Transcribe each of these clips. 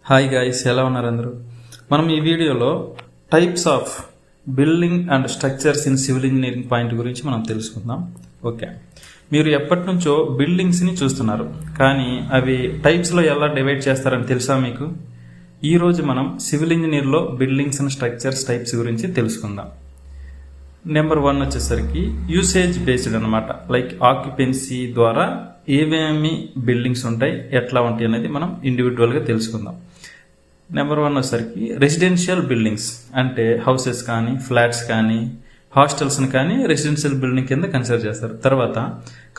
Hi guys, ఎలా ఉన్నారు అందరూ? మనం ఈ వీడియోలో types of building and structures in civil engineering point గురించి మనం తెలుసుకుందాం. ఓకే, మీరు ఎప్పటి నుంచో బిల్డింగ్స్ని చూస్తున్నారు, కానీ అవి టైప్స్లో ఎలా డివైడ్ చేస్తారని తెలుసా మీకు? ఈరోజు మనం సివిల్ ఇంజనీర్లో బిల్డింగ్స్ అండ్ స్ట్రక్చర్స్ టైప్స్ గురించి తెలుసుకుందాం. నెంబర్ 1 వచ్చేసరికి యూసేజ్ బేస్డ్ అనమాట. లైక్ ఆక్యుపెన్సీ ద్వారా ఏమేమి బిల్డింగ్స్ ఉంటాయి, ఎట్లా ఉంటాయి అనేది మనం ఇండివిజువల్గా తెలుసుకుందాం. నెంబర్ 1 వచ్చేసరికి రెసిడెన్షియల్ బిల్డింగ్స్, అంటే హౌసెస్ కానీ ఫ్లాట్స్ కానీ హాస్టల్స్ని కానీ రెసిడెన్షియల్ బిల్డింగ్ కింద కన్సిడర్ చేస్తారు. తర్వాత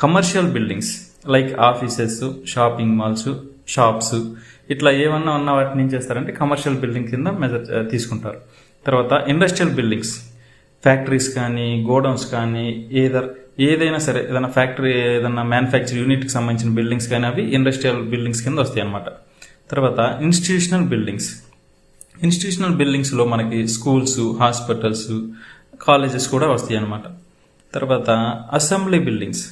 commercial buildings like offices, shopping malls, shops, ఇట్లా ఏమన్నా ఉన్న వాటిని ఏం చేస్తారంటే కమర్షియల్ బిల్డింగ్ కింద తీసుకుంటారు. తర్వాత ఇండస్ట్రియల్ బిల్డింగ్స్, ఫ్యాక్టరీస్ కానీ గోడౌన్స్ కానీ ఏదైనా సరే, ఏదైనా ఫ్యాక్టరీ, ఏదైనా మ్యానుఫ్యాక్చర్ యూనిట్కి సంబంధించిన బిల్డింగ్స్ కానీ అవి ఇండస్ట్రియల్ బిల్డింగ్స్ కింద వస్తాయి అన్నమాట. తర్వాత ఇన్స్టిట్యూషనల్ బిల్డింగ్స్లో మనకి స్కూల్స్, హాస్పిటల్స్, కాలేజెస్ కూడా వస్తాయి అన్నమాట. తర్వాత అసెంబ్లీ బిల్డింగ్స్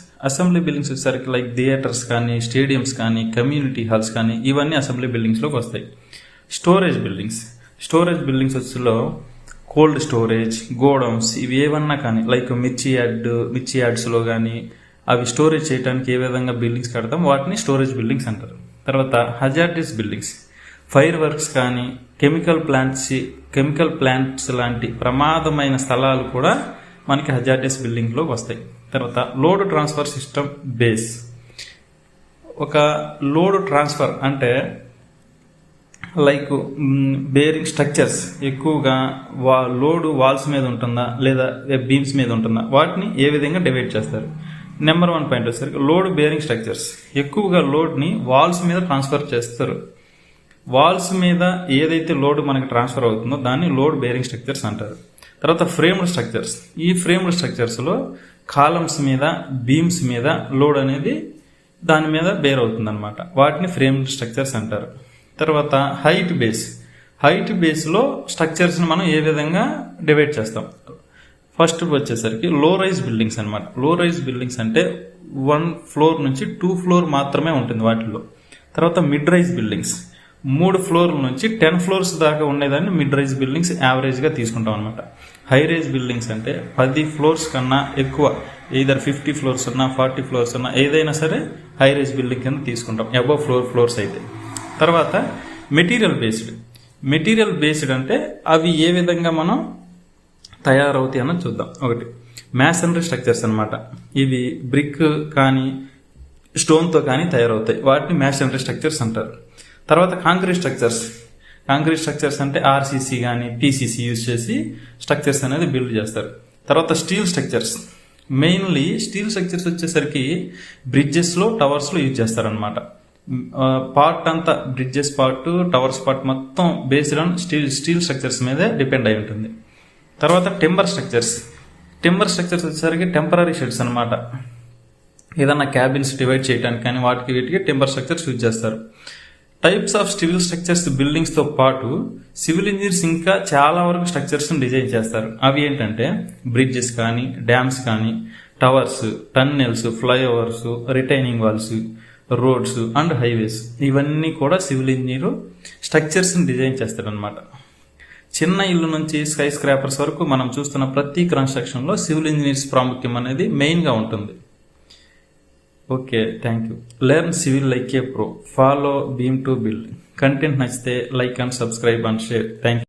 వచ్చేసరికి లైక్ థియేటర్స్ కానీ, స్టేడియంస్ కానీ, కమ్యూనిటీ హాల్స్ కానీ, ఇవన్నీ అసెంబ్లీ బిల్డింగ్స్లోకి వస్తాయి. స్టోరేజ్ బిల్డింగ్స్ వచ్చేలో కోల్డ్ స్టోరేజ్, గోడౌన్స్, ఇవి ఏమన్నా కానీ లైక్ మిర్చి యార్డ్స్లో కానీ అవి స్టోరేజ్ చేయడానికి ఏ విధంగా బిల్డింగ్స్ కడతాం వాటిని స్టోరేజ్ బిల్డింగ్స్ అంటారు. తర్వాత హజార్డస్ బిల్డింగ్స్, ఫైర్ వర్క్స్ కానీ కెమికల్ ప్లాంట్స్ లాంటి ప్రమాదమైన స్థలాలు కూడా మనకి హజార్డస్ బిల్డింగ్లోకి వస్తాయి. తర్వాత లోడ్ ట్రాన్స్ఫర్ సిస్టమ్ బేస్. ఒక లోడ్ ట్రాన్స్ఫర్ అంటే లైక్ బేరింగ్ స్ట్రక్చర్స్ ఎక్కువగా లోడ్ వాల్స్ మీద ఉంటుందా లేదా బీమ్స్ మీద ఉంటుందా, వాటిని ఏ విధంగా డివైడ్ చేస్తారు. నెంబర్ 1 పాయింట్ వచ్చేసరికి లోడ్ బేరింగ్ స్ట్రక్చర్స్. ఎక్కువగా లోడ్ని వాల్స్ మీద ట్రాన్స్ఫర్ చేస్తారు. వాల్స్ మీద ఏదైతే లోడ్ మనకి ట్రాన్స్ఫర్ అవుతుందో దాన్ని లోడ్ బేరింగ్ స్ట్రక్చర్స్ అంటారు. తర్వాత ఫ్రేమ్డ్ స్ట్రక్చర్స్. ఈ ఫ్రేమ్డ్ స్ట్రక్చర్స్లో కాలమ్స్ మీద, బీమ్స్ మీద లోడ్ అనేది దాని మీద బేర్ అవుతుంది అనమాట. వాటిని ఫ్రేమ్డ్ స్ట్రక్చర్స్ అంటారు. తర్వాత హైట్ బేస్లో స్ట్రక్చర్స్ని మనం ఏ విధంగా డివైడ్ చేస్తాం. ఫస్ట్ వచ్చేసరికి లో రైజ్ బిల్డింగ్స్ అనమాట. లో రైజ్ బిల్డింగ్స్ అంటే 1 ఫ్లోర్ నుంచి 2 ఫ్లోర్ మాత్రమే ఉంటుంది వాటిల్లో. తర్వాత మిడ్ రైజ్ బిల్డింగ్స్, 3 ఫ్లోర్ల నుంచి 10 ఫ్లోర్స్ దాకా ఉండేదాన్ని మిడ్ రైజ్ బిల్డింగ్స్ యావరేజ్గా తీసుకుంటాం అనమాట. హై రైజ్ బిల్డింగ్స్ అంటే 10 ఫ్లోర్స్ కన్నా ఎక్కువ, either 50 ఫ్లోర్స్ ఉన్నా 40 ఫ్లోర్స్ ఉన్నా ఏదైనా సరే హై రైజ్ బిల్డింగ్ కింద తీసుకుంటాం, అబవ్ ఫ్లోర్స్ అయితే. తర్వాత మెటీరియల్ బేస్డ్ అంటే అవి ఏ విధంగా మనం తయారవుతాయి అన్నది చూద్దాం. ఒకటి మ్యాసనరీ స్ట్రక్చర్స్ అనమాట. ఇవి బ్రిక్ కానీ స్టోన్తో కానీ తయారవుతాయి, వాటిని మ్యాసనరీ స్ట్రక్చర్స్ అంటారు. తర్వాత కాంక్రీట్ స్ట్రక్చర్స్ అంటే ఆర్సీసీ కానీ పీసీసీ యూజ్ చేసి స్ట్రక్చర్స్ అనేది బిల్డ్ చేస్తారు. తర్వాత steel structures, mainly steel structures వచ్చేసరికి బ్రిడ్జెస్లో, టవర్స్లో యూజ్ చేస్తారనమాట. పార్ట్ అంతా బ్రిడ్జెస్ పార్ట్, టవర్స్ పార్ట్ మొత్తం బేస్డ్ ఆన్ స్టీల్ స్ట్రక్చర్స్ మీదే డిపెండ్ అయి ఉంటుంది. తర్వాత టెంబర్ స్ట్రక్చర్స్ వచ్చేసరికి టెంపరీ షెడ్స్ అనమాట. ఏదన్నా క్యాబిన్స్ డివైడ్ చేయడానికి కానీ వీటికి టెంబర్ స్ట్రక్చర్స్ యూజ్ చేస్తారు. టైప్స్ ఆఫ్ సివిల్ స్ట్రక్చర్స్ బిల్డింగ్స్తో పాటు సివిల్ ఇంజనీర్స్ ఇంకా చాలా వరకు స్ట్రక్చర్స్ని డిజైన్ చేస్తారు. అవి ఏంటంటే బ్రిడ్జెస్ కానీ, డ్యామ్స్ కానీ, towers, tunnels, flyovers, retaining walls, roads and highways, ఇవన్నీ కూడా సివిల్ ఇంజనీరు స్ట్రక్చర్స్ని డిజైన్ చేస్తారనమాట. చిన్న ఇల్లు నుంచి స్కై స్క్రాపర్స్ వరకు మనం చూస్తున్న ప్రతి కన్స్ట్రక్షన్లో సివిల్ ఇంజనీర్స్ ప్రాముఖ్యం అనేది మెయిన్గా ఉంటుంది. Okay, thank you. Learn civil like a pro. Follow beam to build. Content నచ్చితే like and subscribe and share. Thank you.